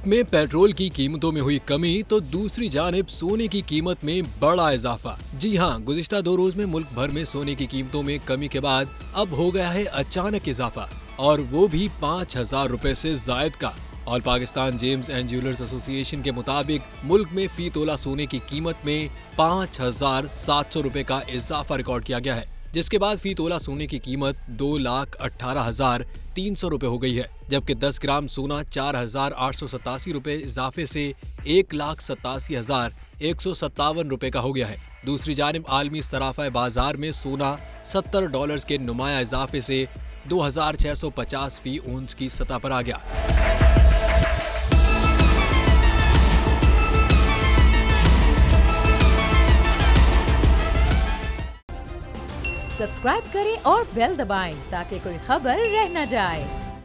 में पेट्रोल की कीमतों में हुई कमी तो दूसरी जानिब सोने की कीमत में बड़ा इजाफा। जी हां, गुज़िश्ता 2 रोज में मुल्क भर में सोने की कीमतों में कमी के बाद अब हो गया है अचानक इजाफा, और वो भी 5,000 रुपए से जायद का। All Pakistan James and jewellers association के मुताबिक मुल्क में फी तोला सोने की कीमत में 5,700 रुपए का इजाफा रिकॉर्ड किया गया है, जिसके बाद फी तोला सोने की कीमत 2,18,300 रुपए हो गई है, जबकि 10 ग्राम सोना 4,887 रुपए इजाफे से 1,87,157 रुपए का हो गया है। दूसरी जानिब आलमी सराफा बाजार में सोना $70 के नुमाया इजाफे से 2,650 फी औंस की सतह पर आ गया। सब्सक्राइब करें और बेल दबाएं ताकि कोई खबर रह न जाए।